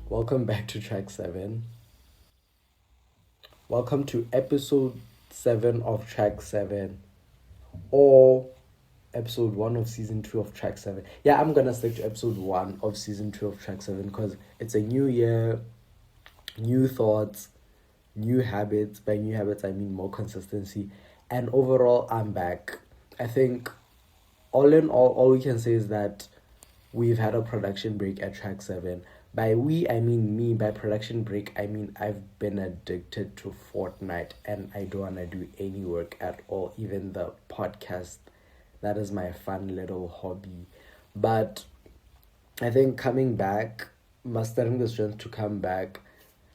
Welcome back to track 7. Welcome to episode 7 of track 7, or episode 1 of season 2 of track 7. Yeah, I'm gonna stick to episode 1 of season 2 of track 7 because it's a new year, new thoughts, new habits. By new habits, I mean more consistency. And overall, I'm back. I think all in all we can say is that we've had a production break at track 7. By we, I mean me. By production break, I mean I've been addicted to Fortnite and I don't want to do any work at all, even the podcast. That is my fun little hobby. But I think coming back, mastering the strength to come back,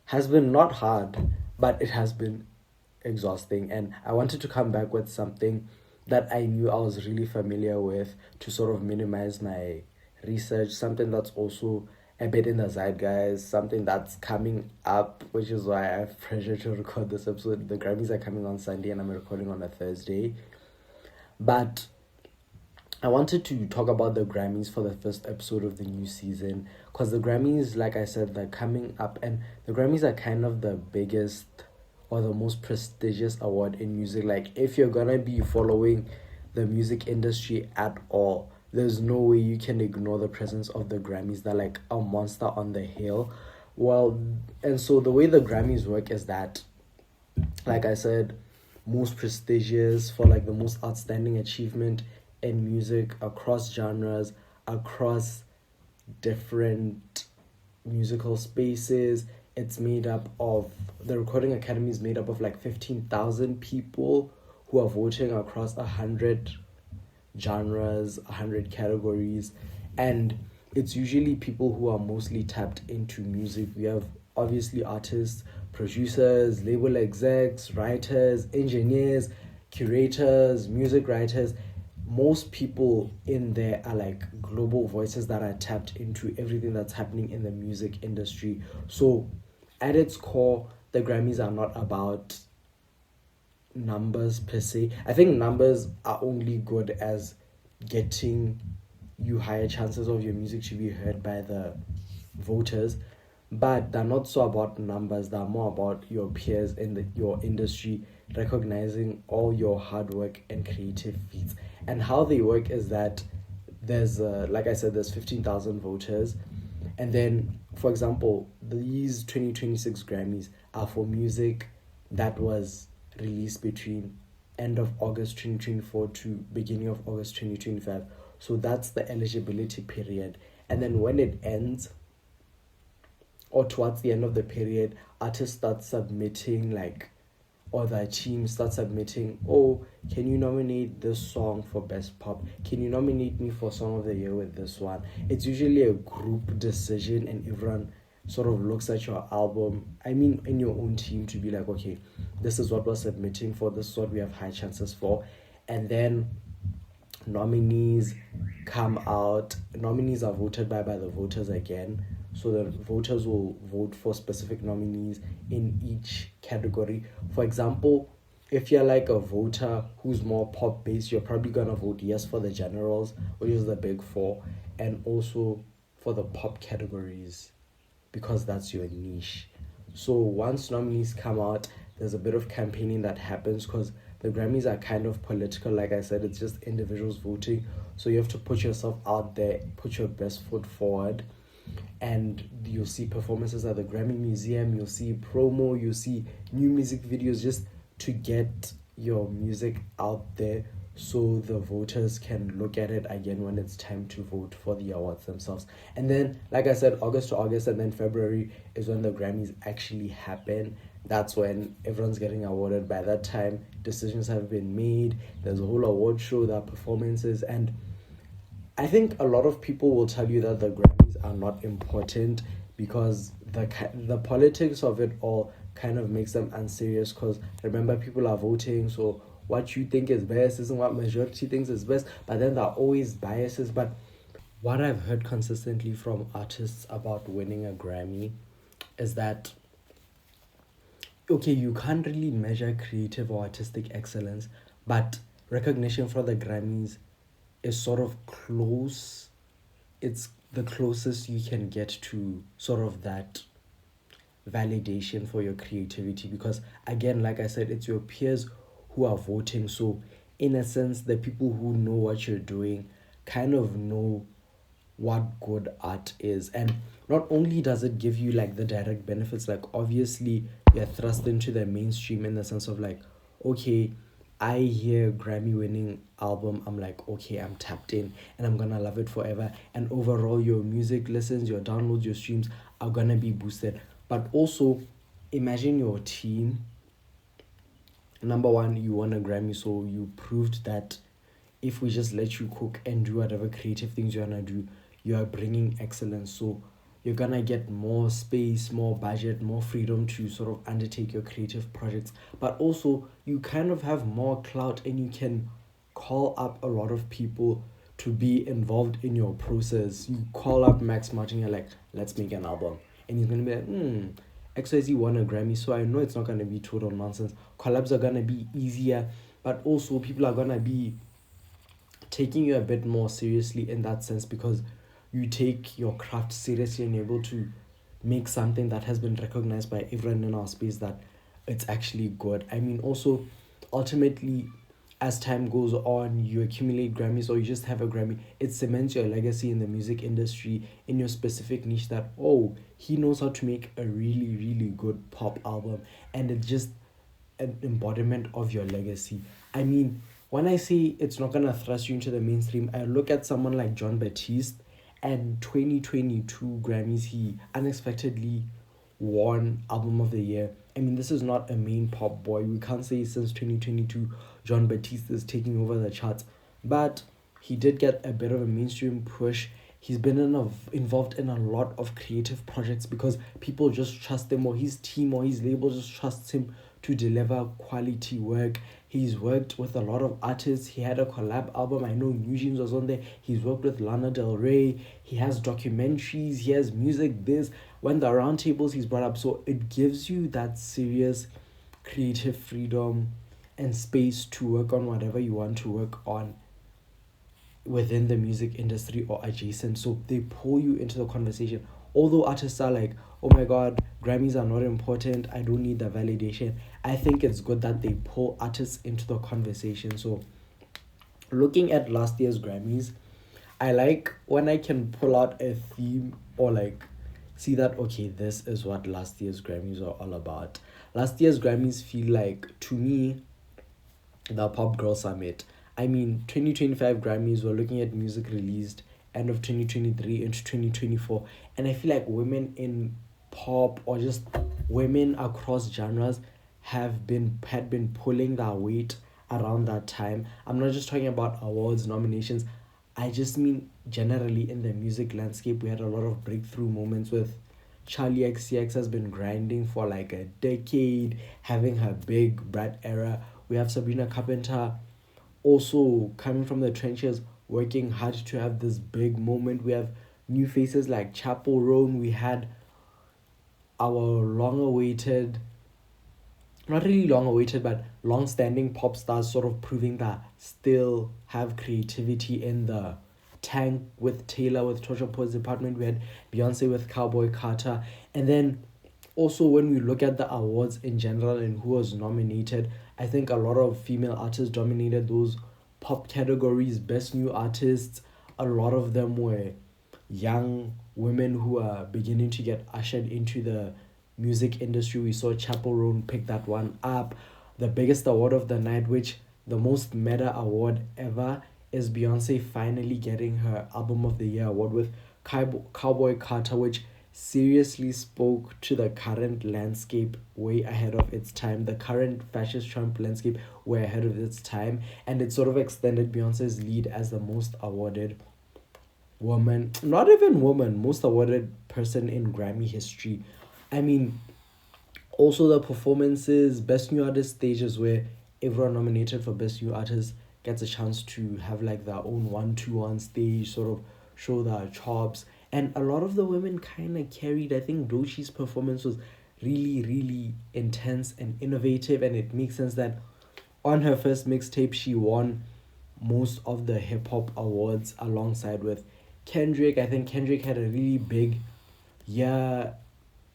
has been not hard, but it has been exhausting. And I wanted to come back with something that I knew I was really familiar with to sort of minimize my research, something that's also a bit in the zeitgeist, something that's coming up, which is why I have pressure to record this episode. The Grammys are coming on Sunday and I'm recording on a Thursday. But I wanted to talk about the Grammys for the first episode of the new season because the Grammys, like I said, they're coming up, and the Grammys are kind of the biggest or the most prestigious award in music. Like, if you're gonna be following the music industry at all, there's no way you can ignore the presence of the Grammys. They're like a monster on the hill. Well, and so the way the Grammys work is that, like I said, most prestigious for like the most outstanding achievement in music across genres, across different musical spaces. It's made up of, the Recording Academy is made up of like 15,000 people who are voting across 100 genres, 100 categories, and it's usually people who are mostly tapped into music. We have obviously artists, producers, label execs, writers, engineers, curators, music writers. Most people in there are like global voices that are tapped into everything that's happening in the music industry. So at its core, the Grammys are not about numbers per se. I think numbers are only good as getting you higher chances of your music to be heard by the voters, but they're not so about numbers. They're more about your peers in your industry recognizing all your hard work and creative feats. And how they work is that there's like I said, there's 15,000 voters, and then, for example, these 2026 Grammys are for music that was released between end of August 2024 to beginning of August 2025. So that's the eligibility period. And then when it ends, or towards the end of the period, artists start submitting, like, or the team start submitting, oh, can you nominate this song for Best Pop? Can you nominate me for Song of the Year with this one? It's usually a group decision and everyone sort of looks at your album, I mean in your own team, to be like, okay, this is what we're submitting for, this is what we have high chances for. And then nominees come out. Nominees are voted by the voters again. So the voters will vote for specific nominees in each category. For example, if you're like a voter who's more pop based, you're probably gonna vote yes for the generals, which is the big four, and also for the pop categories because that's your niche. So once nominees come out, there's a bit of campaigning that happens because the Grammys are kind of political. Like I said, it's just individuals voting. So you have to put yourself out there, put your best foot forward. And you'll see performances at the Grammy Museum, you'll see promo, you'll see new music videos just to get your music out there so the voters can look at it again when it's time to vote for the awards themselves. And then, like I said, August to August, and then February is when the Grammys actually happen. That's when everyone's getting awarded. By that time, decisions have been made. There's a whole award show, there are performances, and I think a lot of people will tell you that the Grammys are not important because the politics of it all kind of makes them unserious. Because remember, people are voting, so what you think is best isn't what majority thinks is best. But then there are always biases. But what I've heard consistently from artists about winning a Grammy is that, okay, you can't really measure creative or artistic excellence, but recognition for the Grammys is sort of close. It's the closest you can get to sort of that validation for your creativity, because again, like I said, it's your peers who are voting. So in a sense, the people who know what you're doing kind of know what good art is. And not only does it give you like the direct benefits, like obviously you're thrust into the mainstream in the sense of like, okay, I hear Grammy winning album, I'm like, okay, I'm tapped in and I'm gonna love it forever. And overall your music listens, your downloads, your streams are gonna be boosted. But also imagine your team. Number one, you won a Grammy, so you proved that if we just let you cook and do whatever creative things you wanna do, you are bringing excellence. So you're gonna get more space, more budget, more freedom to sort of undertake your creative projects. But also, you kind of have more clout and you can call up a lot of people to be involved in your process. You call up Max Martin, you're like, let's make an album. And he's gonna be like, XYZ won a Grammy, so I know it's not gonna be total nonsense. Collabs are gonna be easier, but also people are gonna be taking you a bit more seriously in that sense, because you take your craft seriously and you're able to make something that has been recognized by everyone in our space that it's actually good. I mean, also, ultimately, as time goes on, you accumulate Grammys or you just have a Grammy, it cements your legacy in the music industry in your specific niche that, oh, he knows how to make a really, really good pop album. And it's just an embodiment of your legacy. I mean, when I say it's not gonna thrust you into the mainstream, I look at someone like John Batiste, and 2022 Grammys, he unexpectedly won Album of the Year. I mean, this is not a main pop boy. We can't say since 2022 John Batiste is taking over the charts, but he did get a bit of a mainstream push. He's been involved in a lot of creative projects because people just trust him, or his team or his label just trusts him to deliver quality work. He's worked with a lot of artists. He had a collab album. I know New Jeans was on there. He's worked with Lana Del Rey. He has documentaries. He has music. This, when the roundtables he's brought up. So it gives you that serious creative freedom and space to work on whatever you want to work on within the music industry or adjacent. So they pull you into the conversation. Although artists are like, oh my god, Grammys are not important, I don't need the validation, I think it's good that they pull artists into the conversation. So looking at last year's Grammys, I like when I can pull out a theme or like see that, okay, this is what last year's Grammys are all about. Last year's Grammys feel like, to me, the Pop Girl Summit. I mean, 2025 Grammys, we're looking at music released end of 2023 into 2024. And I feel like women in pop, or just women across genres, had been pulling their weight around that time. I'm not just talking about awards, nominations. I just mean generally in the music landscape, we had a lot of breakthrough moments with Charlie XCX has been grinding for like a decade, having her big Brat era. We have Sabrina Carpenter also coming from the trenches, working hard to have this big moment. We have new faces like Chappell Roan. We had our long awaited, not really long awaited, but long standing pop stars sort of proving that still have creativity in the tank, with Taylor with Torture Poets Department. We had Beyonce with Cowboy Carter. And then also when we look at the awards in general and who was nominated, I think a lot of female artists dominated those pop categories. Best new artists, a lot of them were young women who are beginning to get ushered into the music industry. We saw Chappell Roan pick that one up. The biggest award of the night, which the most meta award ever, is Beyonce finally getting her Album of the Year award with Cowboy Carter, which seriously spoke to the current landscape way ahead of its time. The current fascist Trump landscape way ahead of its time. And it sort of extended Beyonce's lead as the most awarded woman, not even woman, most awarded person in Grammy history. I mean, also the performances, Best New Artist stages, where everyone nominated for Best New Artist gets a chance to have like their own 1-2 on stage, sort of show their chops. And a lot of the women kind of carried. I think Doechie's performance was really, really intense and innovative, and it makes sense that on her first mixtape she won most of the hip hop awards alongside with Kendrick. I think Kendrick had a really big year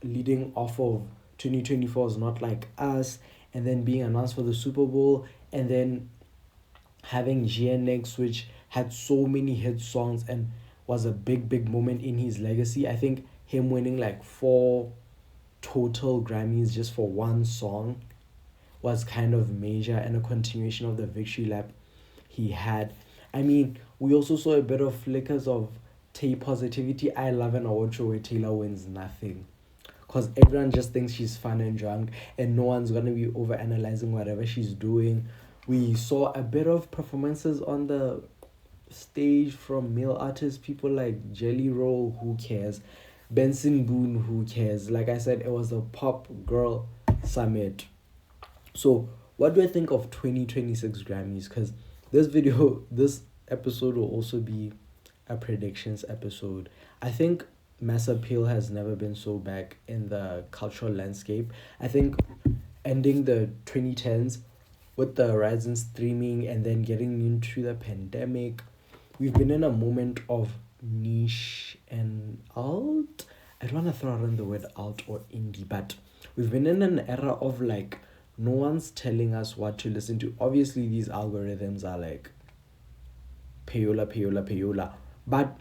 leading off of 2024's Not Like Us, and then being announced for the Super Bowl, and then having GNX, which had so many hit songs and was a big moment in his legacy. I think him winning like 4 total Grammys just for one song was kind of major and a continuation of the victory lap he had. I mean, we also saw a bit of flickers of Tay positivity. I love an award show where Taylor wins nothing. Because everyone just thinks she's fun and drunk, and no one's gonna be over analyzing whatever she's doing. We saw a bit of performances on the stage from male artists, people like Jelly Roll, who cares? Benson Boone, who cares? Like I said, it was a pop girl summit. So, what do I think of 2026 Grammys? Because this episode will also be a predictions episode. I think mass appeal has never been so back in the cultural landscape. I think ending the 2010s with the rise in streaming and then getting into the pandemic, we've been in a moment of niche and alt. I don't want to throw around the word alt or indie, but we've been in an era of like no one's telling us what to listen to. Obviously, these algorithms are like payola. But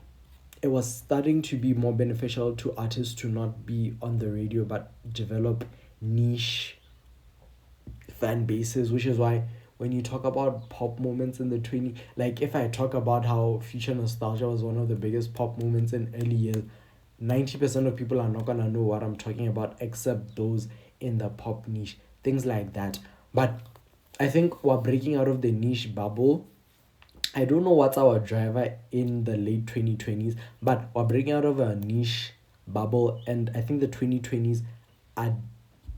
it was starting to be more beneficial to artists to not be on the radio but develop niche fan bases, which is why when you talk about pop moments in the 20, like if I talk about how Future Nostalgia was one of the biggest pop moments in early years, 90% of people are not gonna know what I'm talking about except those in the pop niche, things like that. But I think we're breaking out of the niche bubble. I don't know what's our driver in the late 2020s, but we're breaking out of a niche bubble, and I think the 2020s are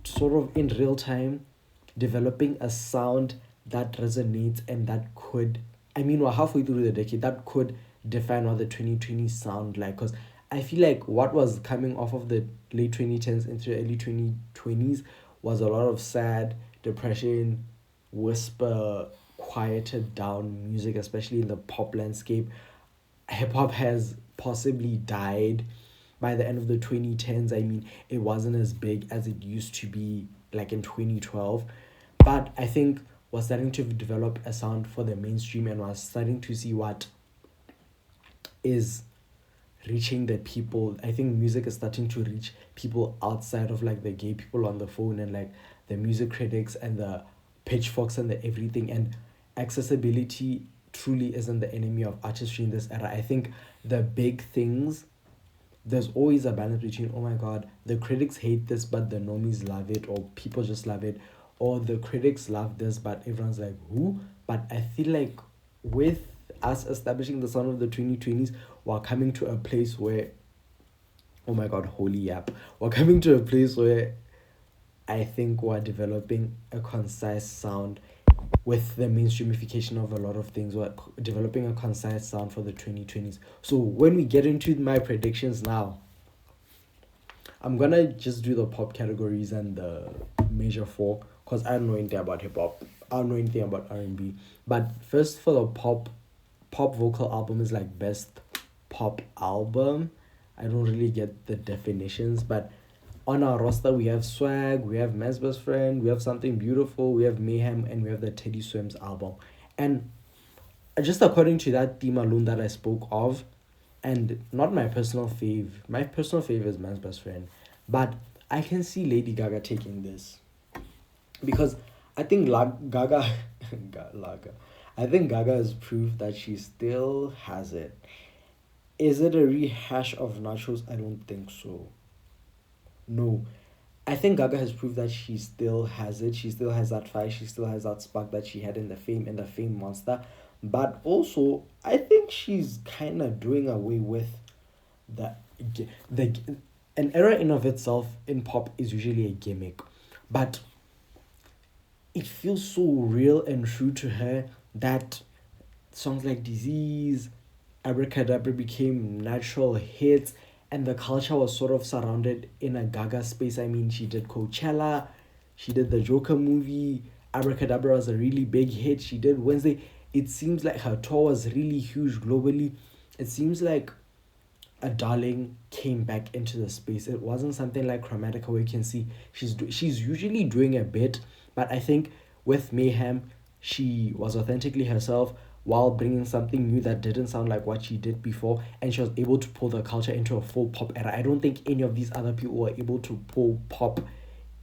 sort of in real time developing a sound that resonates and that could, I mean, we're halfway through the decade, that could define what the 2020s sound like. Because I feel like what was coming off of the late 2010s into the early 2020s was a lot of sad, depression, whisper, quieted down music, especially in the pop landscape. Hip hop has possibly died by the end of the 2010s. I mean, it wasn't as big as it used to be like in 2012. But I think we're starting to develop a sound for the mainstream, and we're starting to see what is reaching the people. I think music is starting to reach people outside of like the gay people on the phone and like the music critics and the pitchforks and the everything. And accessibility truly isn't the enemy of artistry in this era. I think the big things, there's always a balance between, oh my god, the critics hate this but the normies love it, or people just love it, or the critics love this but everyone's like, who? But I feel like with us establishing the sound of the 2020s, we're coming to a place where, oh my god, holy app, we're coming to a place where I think we're developing a concise sound. With the mainstreamification of a lot of things, we're developing a concise sound for the 2020s. So when we get into my predictions now, I'm gonna just do the pop categories and the major 4, because I don't know anything about hip hop. I don't know anything about R&B. But first, for the pop vocal album is like best pop album. I don't really get the definitions, but on our roster we have Swag, we have Man's Best Friend, we have Something Beautiful, we have Mayhem, and we have the Teddy Swims album. And just according to that theme alone that I spoke of, and not my personal fave, my personal fave is Man's Best Friend, but I can see Lady Gaga taking this, because I think Gaga I think Gaga has proved that she still has it. Is it a rehash of Nachos? I don't think so. No. I think Gaga has proved that she still has it. She still has that fire. She still has that spark that she had in the Fame Monster. But also, I think she's kind of doing away with the an era in of itself in pop is usually a gimmick, but it feels so real and true to her that songs like Disease, Abracadabra became natural hits, and the culture was sort of surrounded in a Gaga space. I mean, she did Coachella, she did the Joker movie, Abracadabra was a really big hit, she did Wednesday. It seems like her tour was really huge globally. It seems like a darling came back into the space. It wasn't something like Chromatica where you can see she's usually doing a bit, but I think with Mayhem, she was authentically herself while bringing something new that didn't sound like what she did before, and she was able to pull the culture into a full pop era. I don't think any of these other people were able to pull pop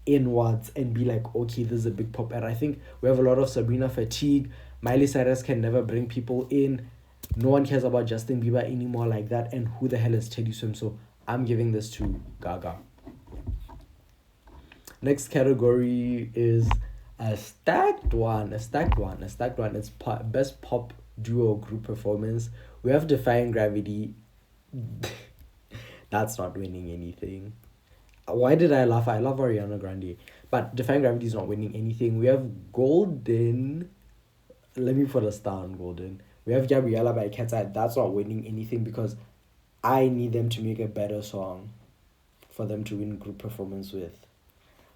inwards and be like, okay, this is a big pop era. I think we have a lot of Sabrina fatigue. Miley Cyrus can never bring people in. No one cares about Justin Bieber anymore like that. And who the hell is Teddy Swim? So I'm giving this to Gaga. Next category is a stacked one. It's best pop duo group performance. We have Defying Gravity. That's not winning anything. Why did I laugh? I love Ariana Grande. But Defying Gravity is not winning anything. We have Golden. Let me put a star on Golden. We have Gabriella by Cat's Eye. That's not winning anything because I need them to make a better song for them to win group performance with.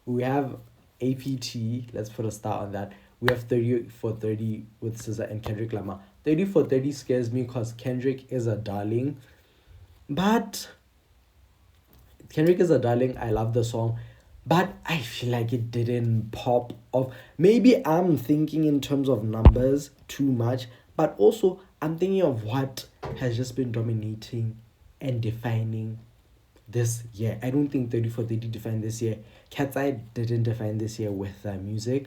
We have APT. Let's put a star on that. We have 30 for 30 with SZA and Kendrick Lamar. 30 for 30 scares me because Kendrick is a darling. But Kendrick is a darling. I love the song. But I feel like it didn't pop off. Maybe I'm thinking in terms of numbers too much. But also, I'm thinking of what has just been dominating and defining this year. I don't think 30 for 30 defined this year. Cat's Eye didn't define this year with music.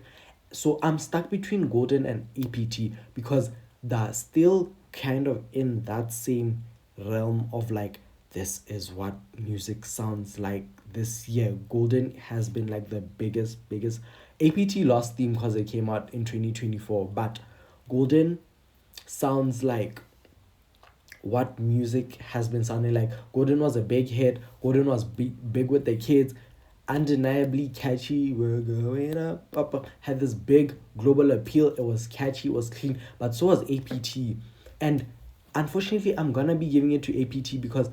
So I'm stuck between Golden and APT because they're still kind of in that same realm of like, this is what music sounds like this year. Golden has been like the biggest. APT lost theme because it came out in 2024, but Golden sounds like what music has been sounding like. Golden was a big hit. Golden was big with the kids. Undeniably catchy. We're going up. Had this big global appeal. It was catchy. It was clean. But so was APT. And unfortunately, I'm gonna be giving it to APT because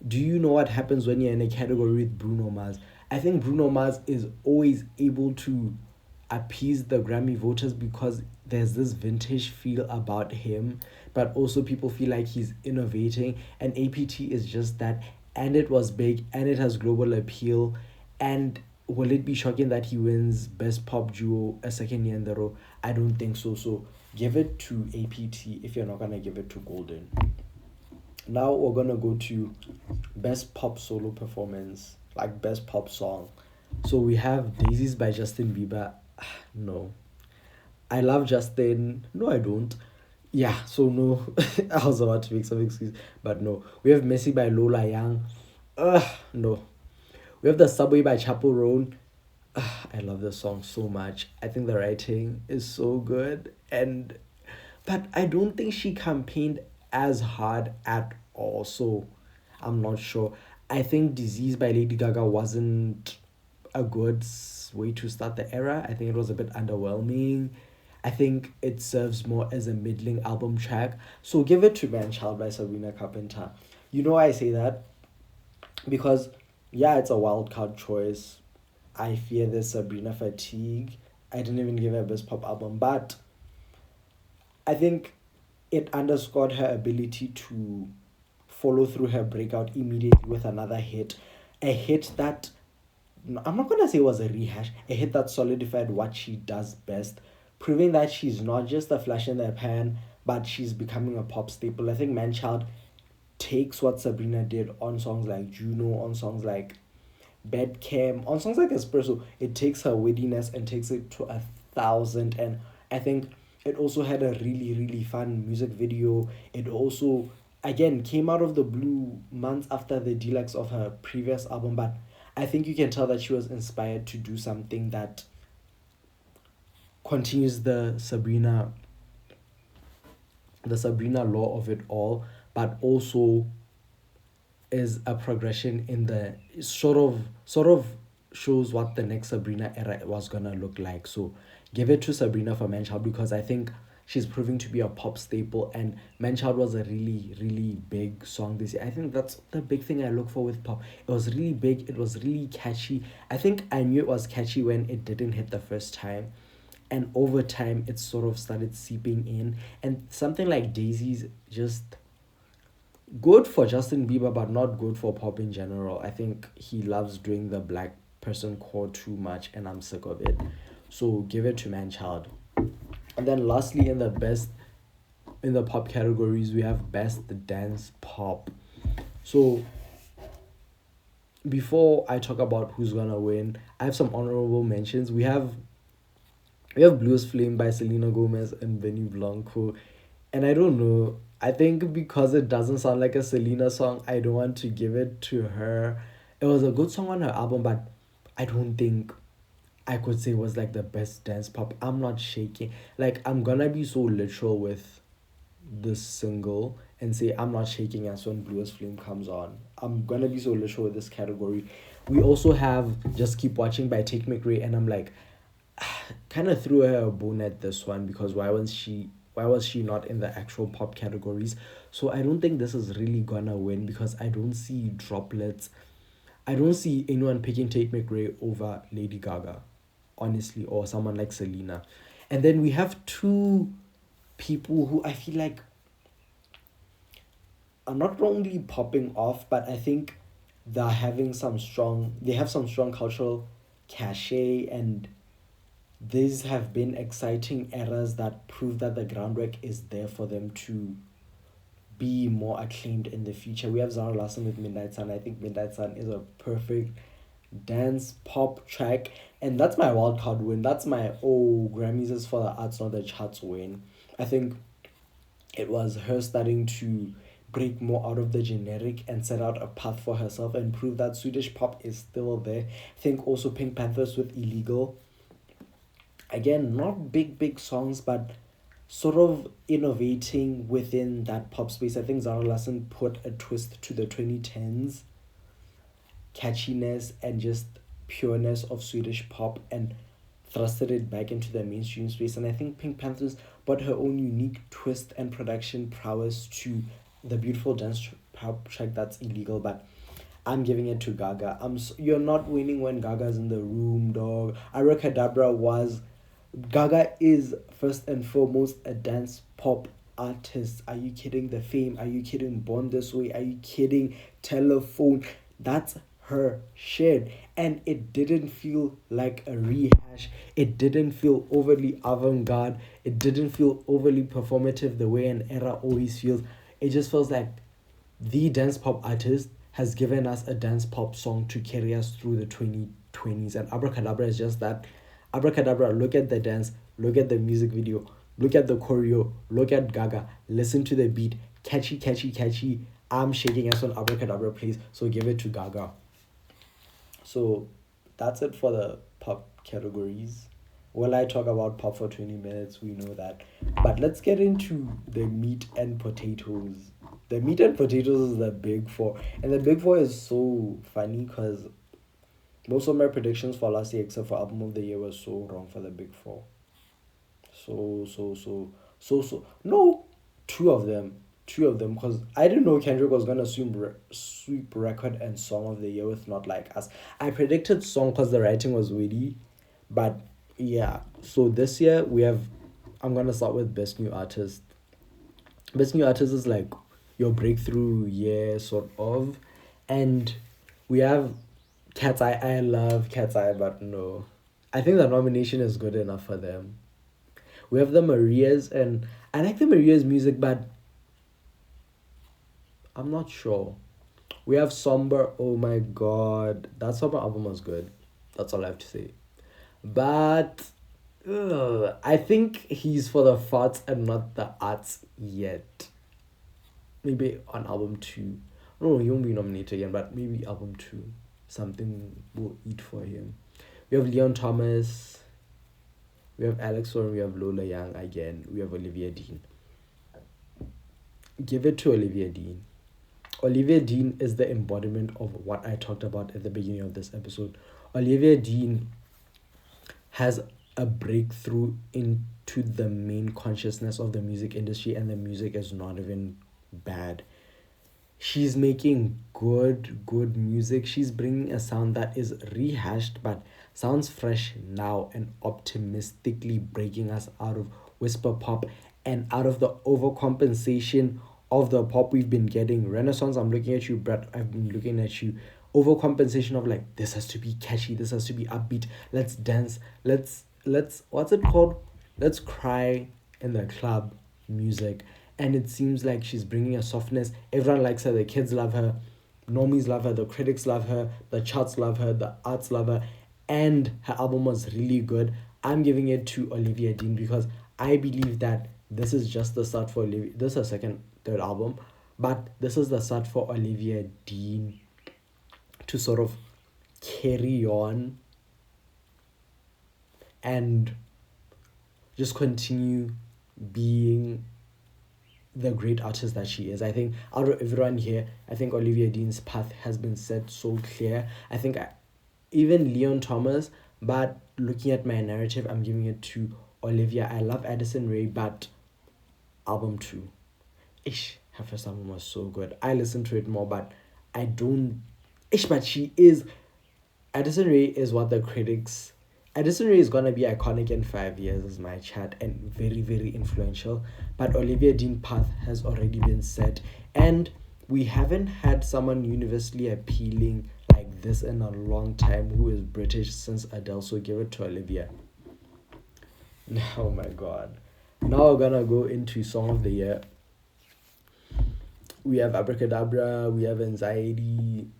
do you know what happens when you're in a category with Bruno Mars? I think Bruno Mars is always able to appease the Grammy voters because there's this vintage feel about him, but also people feel like he's innovating, and APT is just that, and it was big, and it has global appeal, and will it be shocking that he wins Best Pop Duo a second year in the row? I don't think so. So give it to APT if you're not gonna give it to Golden. Now we're gonna go to Best Pop Solo Performance, like Best Pop Song. So we have Daisies by Justin Bieber. No. I love Justin. No, I don't. Yeah, so no. I was about to make some excuse, but no. We have Messi by Lola Young. No. We have The Subway by Chapo Roan. I love this song so much. I think the writing is so good, but I don't think she campaigned as hard at all. So I'm not sure. I think Disease by Lady Gaga wasn't a good way to start the era. I think it was a bit underwhelming. I think it serves more as a middling album track. So give it to Man Child by Sabrina Carpenter. You know why I say that? Because, yeah, it's a wild card choice. I fear there's Sabrina fatigue. I didn't even give her a Best Pop album. But I think it underscored her ability to follow through her breakout immediately with another hit. A hit that, I'm not going to say it was a rehash, a hit that solidified what she does best, proving that she's not just a flash in the pan, but she's becoming a pop staple. I think Manchild takes what Sabrina did on songs like Juno, on songs like Bedcam, on songs like Espresso. It takes her wittiness and takes it to 1,000. And I think it also had a really fun music video. It also, again, came out of the blue months after the deluxe of her previous album, but I think you can tell that she was inspired to do something that continues the Sabrina law of it all, but also is a progression in the sort of shows what the next Sabrina era was gonna look like. So give it to Sabrina for Manchild because I think she's proving to be a pop staple, and Manchild was a really big song this year. I think that's the big thing I look for with pop. It was really big, it was really catchy. I think I knew it was catchy when it didn't hit the first time, and over time it sort of started seeping in. And something like Daisy's just good for Justin Bieber, but not good for pop in general. I think he loves doing the black person core too much, and I'm sick of it. So give it to Manchild. And then lastly, in the pop categories, we have best dance pop. So before I talk about who's gonna win, I have some honorable mentions. We have Blues Flame by Selena Gomez and Benny Blanco. And I don't know. I think because it doesn't sound like a Selena song, I don't want to give it to her. It was a good song on her album, but I don't think I could say it was like the best dance pop. I'm not shaking. Like, I'm gonna be so literal with this single and say I'm not shaking as when Blues Flame comes on. I'm gonna be so literal with this category. We also have Just Keep Watching by Take McRae, and I'm like, kind of threw her a bone at this one because why was she not in the actual pop categories? So I don't think this is really gonna win because I don't see droplets. I don't see anyone picking Tate McRae over Lady Gaga, honestly, or someone like Selena. And then we have two people who I feel like are not only popping off, but I think they have some strong cultural cachet, and these have been exciting eras that prove that the groundwork is there for them to be more acclaimed in the future. We have Zara Larsson with Midnight Sun. I think Midnight Sun is a perfect dance pop track, and that's my wild card win. That's my Grammys is for the arts, not the charts win. I think it was her starting to break more out of the generic and set out a path for herself and prove that Swedish pop is still there. I think also Pink Panthers with Illegal. Again, not big songs, but sort of innovating within that pop space. I think Zara Larsson put a twist to the 2010s catchiness and just pureness of Swedish pop and thrusted it back into the mainstream space. And I think Pink Panthers brought her own unique twist and production prowess to the beautiful dance pop track that's Illegal, but I'm giving it to Gaga. You're not winning when Gaga's in the room, dog. Abracadabra was Gaga is first and foremost a dance pop artist. Are you kidding? The Fame? Are you kidding? Born This Way? Are you kidding? Telephone? That's her shit. And it didn't feel like a rehash. It didn't feel overly avant garde. It didn't feel overly performative the way an era always feels. It just feels like the dance pop artist has given us a dance pop song to carry us through the 2020s. And Abracadabra is just that. Abracadabra, look at the dance, look at the music video, look at the choreo, look at Gaga, listen to the beat, catchy, catchy, catchy. I'm shaking as when Abracadabra plays, so give it to Gaga. So that's it for the pop categories. Will I talk about pop for 20 minutes? We know that. But let's get into the meat and potatoes. The meat and potatoes is the big four. And the big four is so funny because most of my predictions for last year, except for album of the year, were so wrong for the big four. So. No, two of them. Two of them, because I didn't know Kendrick was gonna sweep record and song of the year with Not Like Us. I predicted song because the writing was witty, but yeah. So this year we have. I'm gonna start with best new artist. Best new artist is like your breakthrough year sort of, and we have Cat's Eye. I love Cat's Eye, but no. I think the nomination is good enough for them. We have the Marias, and I like the Marias music, but I'm not sure. We have Somber. Oh my god. That Somber album was good. That's all I have to say. But I think he's for the farts and not the arts yet. Maybe on album 2. No, he won't be nominated again, but maybe album 2. Something will eat for him. We have Leon Thomas. We have Alex Warren. We have Lola Young again. We have Olivia Dean. Give it to Olivia Dean. Olivia Dean is the embodiment of what I talked about at the beginning of this episode. Olivia Dean has a breakthrough into the main consciousness of the music industry, and the music is not even bad. She's making good music. She's bringing a sound that is rehashed but sounds fresh now and optimistically breaking us out of whisper pop and out of the overcompensation of the pop we've been getting. Renaissance, I'm looking at you. Brett, I've been looking at you. Overcompensation of like, this has to be catchy, this has to be upbeat. Let's dance. Let's what's it called? Let's cry in the club music. And it seems like she's bringing a softness. Everyone likes her. The kids love her. Normies love her. The critics love her. The charts love her. The arts love her. And her album was really good. I'm giving it to Olivia Dean because I believe that this is just the start for Olivia. This is her second, third album, but this is the start for Olivia Dean to sort of carry on and just continue being the great artist that she is. I think out of everyone here, I think Olivia Dean's path has been set so clear. I think even Leon Thomas, but looking at my narrative, I'm giving it to Olivia. I love Addison Rae, but album 2. Her first album was so good. I listened to it more, but I don't. But she is. Addison Rae is what the critics. Addison Rae is gonna be iconic in 5 years, is my chat, and very, very influential. But Olivia Dean path has already been set, and we haven't had someone universally appealing like this in a long time who is British since Adele. So give it to Olivia. Oh my god. Now we're gonna go into Song of the Year. We have Abracadabra, we have Anxiety,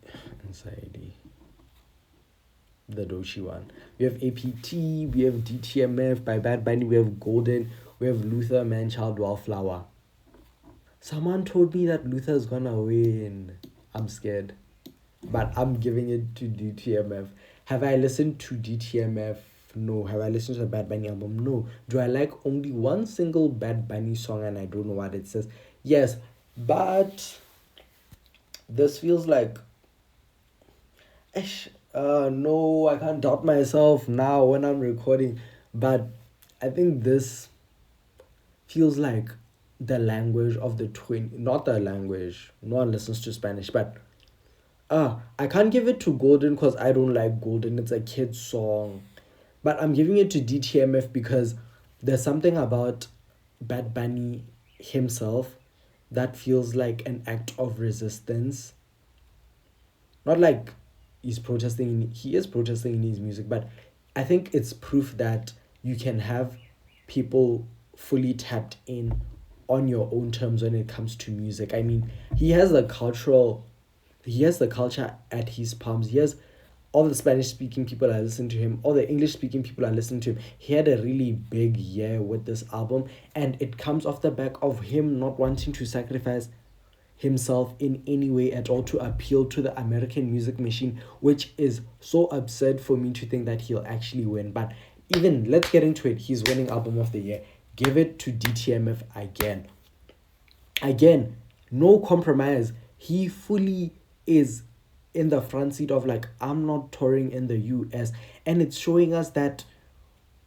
the Dochi one. We have APT, we have DTMF by Bad Bunny, we have Golden, we have Luther, Manchild, Wallflower. Someone told me that Luther's gonna win. I'm scared. But I'm giving it to DTMF. Have I listened to DTMF? No. Have I listened to the Bad Bunny album? No. Do I like only one single Bad Bunny song and I don't know what it says? Yes. But this feels like... no, I can't doubt myself now when I'm recording. But I think this feels like the language of the twin... Not the language. No one listens to Spanish, but... I can't give it to Golden because I don't like Golden. It's a kid's song. But I'm giving it to DTMF because there's something about Bad Bunny himself that feels like an act of resistance. Not like he's protesting. He is protesting in his music, but I think it's proof that you can have people fully tapped in on your own terms when it comes to music. I mean, he has the culture at his palms. He has all the Spanish speaking people are listening to him, all the English speaking people are listening to him. He had a really big year with this album, and it comes off the back of him not wanting to sacrifice himself in any way at all to appeal to the American music machine, which is so absurd for me to think that he'll actually win. But even, let's get into it. He's winning album of the year. Give it to DTMF again. No compromise. He fully is in the front seat of like, I'm not touring in the US, and it's showing us that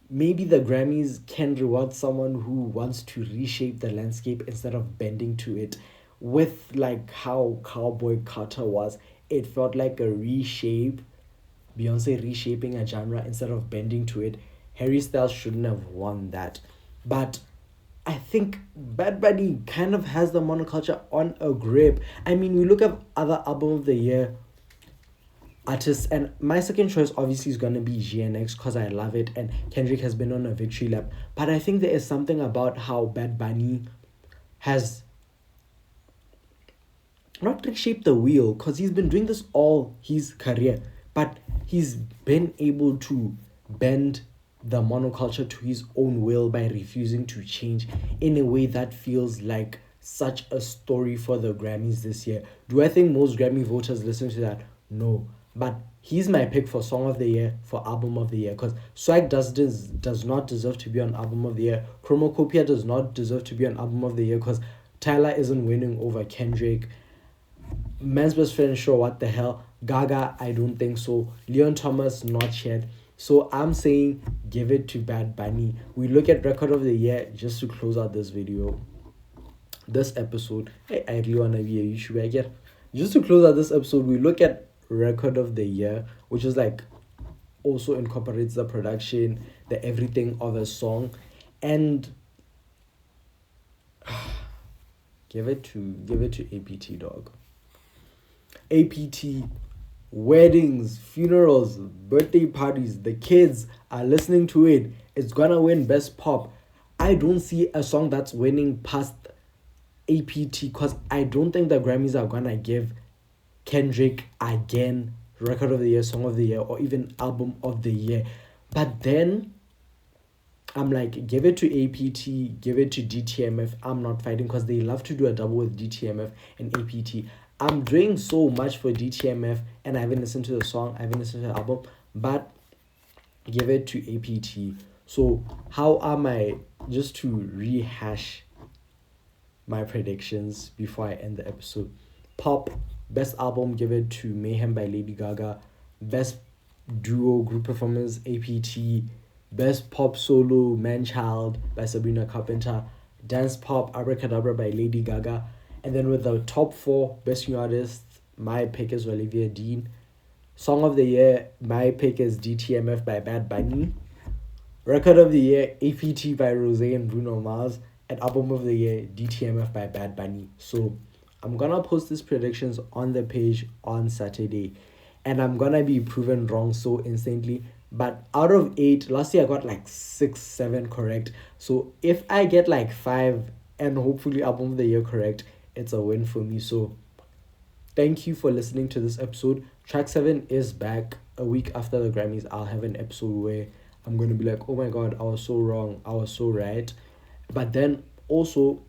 maybe the Grammys can reward someone who wants to reshape the landscape instead of bending to it. With like how Cowboy Carter was, it felt like a reshape, Beyonce reshaping a genre instead of bending to it. Harry Styles shouldn't have won that, but I think Bad Bunny kind of has the monoculture on a grip. I mean, we look at other album of the year artists, and my second choice obviously is going to be GNX because I love it, and Kendrick has been on a victory lap. But I think there is something about how Bad Bunny has not reshaped the wheel, because he's been doing this all his career, but he's been able to bend the monoculture to his own will by refusing to change in a way that feels like such a story for the Grammys this year. Do I think most Grammy voters listen to that? No. But he's my pick for Song of the Year, for Album of the Year, because Swag does not deserve to be on Album of the Year. Chromocopia does not deserve to be on Album of the Year because Tyler isn't winning over Kendrick. Man's Best Friend, sure, what the hell. Gaga, I don't think so. Leon Thomas, not yet. So I'm saying give it to Bad Bunny. We look at Record of the Year just to close out this video. This episode. I really want to be a YouTuber again. Just to close out this episode, we look at Record of the Year, which is like also incorporates the production, the everything of a song. And Give it to APT, dog. APT, weddings, funerals, birthday parties, the kids are listening to it. It's gonna win best pop. I don't see a song that's winning past APT because I don't think the Grammys are gonna give Kendrick again record of the year, song of the year, or even album of the year. But then I'm like, give it to APT, give it to DTMF. I'm not fighting because they love to do a double with DTMF and APT. I'm doing so much for DTMF and I haven't listened to the song, I haven't listened to the album, but give it to APT. So how am I, just to rehash my predictions before I end the episode? Pop, best album, give it to Mayhem by Lady Gaga. Best duo group performance, APT. Best pop solo, Man Child by Sabrina Carpenter. Dance pop, Abracadabra by Lady Gaga. And then with the top 4 best new artists, my pick is Olivia Dean. Song of the year, my pick is DTMF by Bad Bunny. Record of the year, APT by Rose and Bruno Mars. And album of the year, DTMF by Bad Bunny. So I'm gonna post these predictions on the page on Saturday. And I'm gonna be proven wrong so instantly. But out of 8, last year I got like 6, 7 correct. So if I get like 5 and hopefully album of the year correct, it's a win for me. So thank you for listening to this episode. Track 7 is back a week after the Grammys. I'll have an episode where I'm going to be like, oh my god, I was so wrong, I was so right. But then also,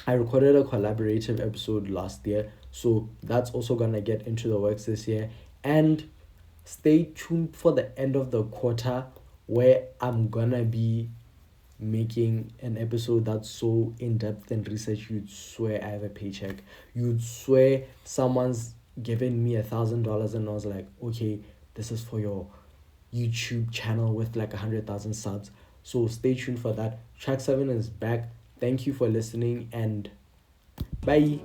I recorded a collaborative episode last year. So that's also going to get into the works this year. And stay tuned for the end of the quarter where I'm going to be making an episode that's so in-depth and research you'd swear I have a paycheck. You'd swear someone's given me $1,000 and I was like, okay, this is for your YouTube channel with like 100,000 subs. So stay tuned for that. Track 7 is back. Thank you for listening and bye.